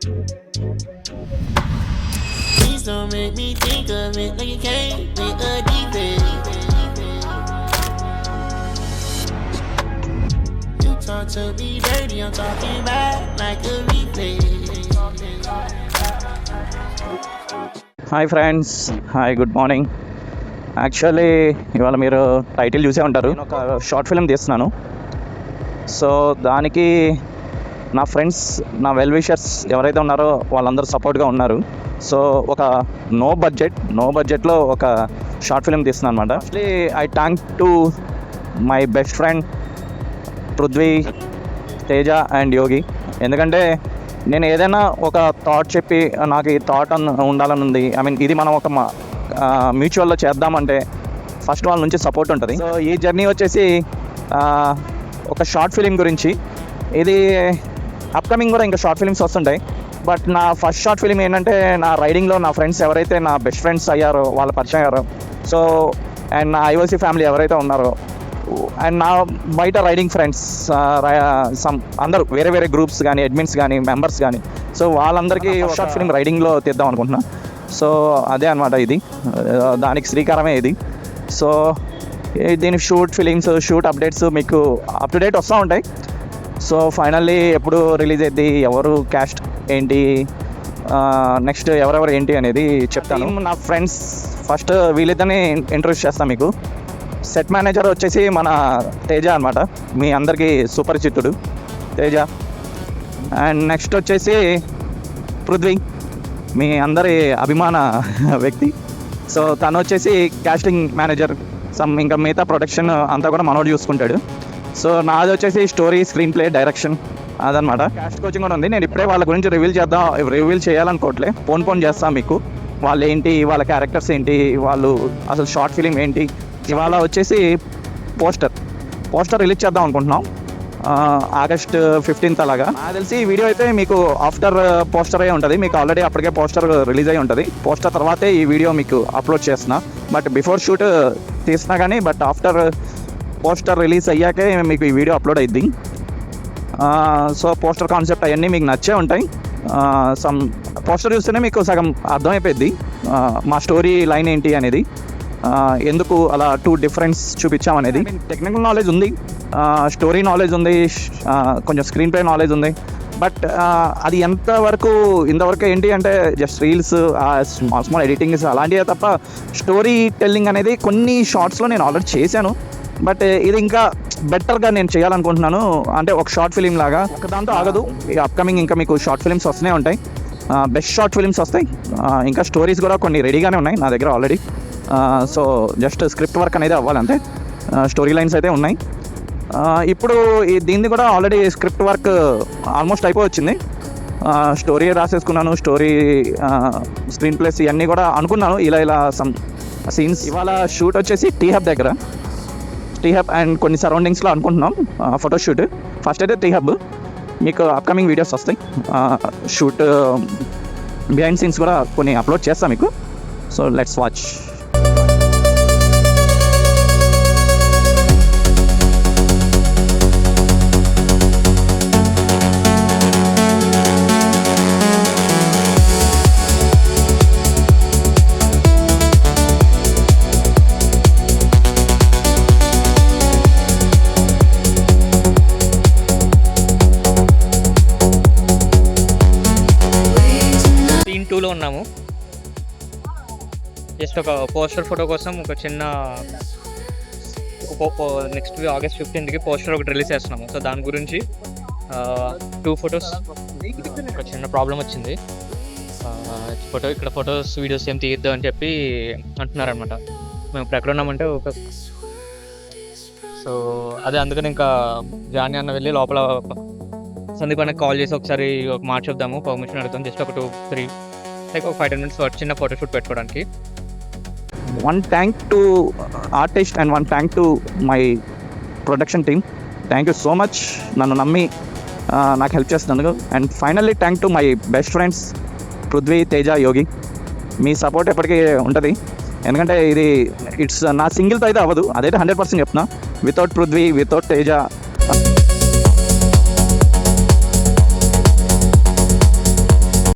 Please don't make me think of it like you came with a defect. You talk to me dirty, I'm talking back like a replay. Hi friends, hi, good morning. Actually ఇవాళ మీరు title చూసే ఉంటారు. నేను ఒక short film తీస్తున్నాను. So దానికి నా friends, నా వెల్ విషర్స్ ఎవరైతే ఉన్నారో వాళ్ళందరూ సపోర్ట్గా ఉన్నారు. సో ఒక నో బడ్జెట్లో ఒక షార్ట్ ఫిల్మ్ తీస్తున్నాను అనమాట. Actually I thank to my best friend Prithvi, Teja and Yogi. ఎందుకంటే నేను ఏదైనా ఒక థాట్ చెప్పి నాకు ఈ థాట్ ఉండాలని ఉంది, ఐ మీన్ ఇది మనం ఒక మ్యూచువల్లో చేద్దామంటే ఫస్ట్ వాళ్ళ నుంచి సపోర్ట్ ఉంటుంది. సో ఈ జర్నీ వచ్చేసి ఒక షార్ట్ ఫిలిం గురించి. ఇది అప్కమింగ్ కూడా ఇంకా షార్ట్ ఫిలిమ్స్ వస్తుంటాయి. బట్ నా ఫస్ట్ షార్ట్ ఫిలిం ఏంటంటే నా రైడింగ్లో నా ఫ్రెండ్స్ ఎవరైతే నా బెస్ట్ ఫ్రెండ్స్ అయ్యారో వాళ్ళ పరిచయం అయ్యారో, సో అండ్ నా ఐఓసి ఫ్యామిలీ ఎవరైతే ఉన్నారో అండ్ నా బయట రైడింగ్ ఫ్రెండ్స్ అందరూ వేరే వేరే గ్రూప్స్ కానీ అడ్మిన్స్ కానీ మెంబర్స్ కానీ, సో వాళ్ళందరికీ షార్ట్ ఫిల్మ్ రైడింగ్లో తీద్దాం అనుకుంటున్నా. సో అదే అనమాట, ఇది దానికి శ్రీకారమే ఇది. సో దీని షూట్ అప్డేట్స్ మీకు అప్ టు డేట్ వస్తూ ఉంటాయి. సో ఫైనల్లీ ఎప్పుడు రిలీజ్ అయ్యింది, ఎవరు క్యాస్ట్ ఏంటి, నెక్స్ట్ ఎవరెవరు ఏంటి అనేది చెప్తాను. నా ఫ్రెండ్స్ ఫస్ట్ వీళ్ళిద్దరిని ఇంట్రొడ్యూస్ చేస్తాను మీకు. సెట్ మేనేజర్ వచ్చేసి మన తేజ అనమాట, మీ అందరికీ సుపరిచితుడు తేజ. అండ్ నెక్స్ట్ వచ్చేసి పృథ్వీ, మీ అందరి అభిమాన వ్యక్తి. సో తను వచ్చేసి కాస్టింగ్ మేనేజర్, ఇంకా మిగతా ప్రొడక్షన్ అంతా కూడా మనోడు చూసుకుంటాడు. సో నాది వచ్చేసి స్టోరీ, స్క్రీన్ ప్లే, డైరెక్షన్ అదనమాట. కాస్ట్ కోచింగ్ కూడా ఉంది. నేను ఇప్పుడే వాళ్ళ గురించి రివీల్ చేయాలనుకోవట్లే, పోన్ చేస్తాను మీకు. వాళ్ళు ఏంటి, వాళ్ళ క్యారెక్టర్స్ ఏంటి, వాళ్ళు అసలు షార్ట్ ఫిలిం ఏంటి. ఇవాళ వచ్చేసి పోస్టర్ రిలీజ్ చేద్దాం అనుకుంటున్నాం ఆగస్ట్ 15th అలాగా. నాకు తెలిసి ఈ వీడియో అయితే మీకు ఆఫ్టర్ పోస్టర్ అయ్యి ఉంటుంది. మీకు ఆల్రెడీ అప్పటికే పోస్టర్ రిలీజ్ అయ్యి ఉంటుంది. పోస్టర్ తర్వాతే ఈ వీడియో మీకు అప్లోడ్ చేస్తున్నా. బట్ బిఫోర్ షూట్ తీసినా కానీ, బట్ ఆఫ్టర్ పోస్టర్ రిలీజ్ అయ్యాకే మీకు ఈ వీడియో అప్లోడ్ అయ్యింది. సో పోస్టర్ కాన్సెప్ట్ అవన్నీ మీకు నచ్చే ఉంటాయి. పోస్టర్ చూస్తేనే మీకు సగం అర్థమైపోయింది మా స్టోరీ లైన్ ఏంటి అనేది, ఎందుకు అలా 2 డిఫరెన్స్ చూపించామనేది. టెక్నికల్ నాలెడ్జ్ ఉంది, స్టోరీ నాలెడ్జ్ ఉంది, కొంచెం స్క్రీన్ ప్లే నాలెడ్జ్ ఉంది. బట్ అది ఇంతవరకు ఏంటి అంటే జస్ట్ రీల్స్, స్మాల్ ఎడిటింగ్స్ అలాంటివే తప్ప స్టోరీ టెల్లింగ్ అనేది కొన్ని షార్ట్స్లో నేను ఆల్రెడీ చేశాను. బట్ ఇది ఇంకా బెటర్గా నేను చేయాలనుకుంటున్నాను. అంటే ఒక షార్ట్ ఫిలిం లాగా, ఒక దాంతో ఆగదు. ఇక అప్కమింగ్ ఇంకా మీకు షార్ట్ ఫిలిమ్స్ వస్తూనే ఉంటాయి, బెస్ట్ షార్ట్ ఫిలిమ్స్ వస్తాయి. ఇంకా స్టోరీస్ కూడా కొన్ని రెడీగానే ఉన్నాయి నా దగ్గర already. So just script work అనేది అవ్వాలంటే, స్టోరీ లైన్స్ అయితే ఉన్నాయి. ఇప్పుడు దీన్ని కూడా ఆల్రెడీ స్క్రిప్ట్ వర్క్ ఆల్మోస్ట్ అయిపోవచ్చింది. స్టోరీ రాసేసుకున్నాను, స్టోరీ, స్క్రీన్ ప్లేస్ ఇవన్నీ కూడా అనుకున్నాను. ఇలా సమ్ సీన్స్. ఇవాళ షూట్ వచ్చేసి టీ హబ్ అండ్ కొన్ని సరౌండింగ్స్లో అనుకుంటున్నాం ఫోటోషూట్. ఫస్ట్ అయితే టీ హబ్, మీకు అప్కమింగ్ వీడియోస్ వస్తాయి. షూట్ బిహైండ్ సీన్స్ కూడా కొన్ని అప్లోడ్ చేస్తాం మీకు. So let's watch. లో ఉన్నాము. జస్ట్ ఒక పోస్టర్ ఫోటో కోసం ఒక చిన్న నెక్స్ట్ ఆగస్ట్ 15th పోస్టర్ ఒకటి రిలీజ్ చేస్తున్నాము. సో దాని గురించి 2 ఫొటోస్, ఒక చిన్న ప్రాబ్లం వచ్చింది. ఫొటోస్ వీడియోస్ ఏం తీయద్దు అని చెప్పి అంటున్నారనమాట. మేము ఇప్పుడు ఎక్కడ ఉన్నామంటే సో అదే అందుకని ఇంకా జానీ అన్న వెళ్ళి లోపల సందీప్ అన్నకి కాల్ చేసి ఒకసారి ఒక మాట చెప్దాము, పర్మిషన్ అడుగుతాం. జస్ట్ ఒక 2-3 ఒక 5-10 minutes చిన్న ఫోటోషూట్ పెట్టుకోవడానికి. One thank to artist and one thank to my production team. Thank you so much నన్ను నమ్మి నాకు హెల్ప్ చేస్తున్నందుకు. And finally thank to my best friends Prithvi, Teja, Yogi. Me support ఎప్పటికీ ఉంటుంది. ఎందుకంటే ఇది నా సింగిల్తో అయితే అవ్వదు, అదైతే 100% చెప్తున్నా. Without Prithvi, without Teja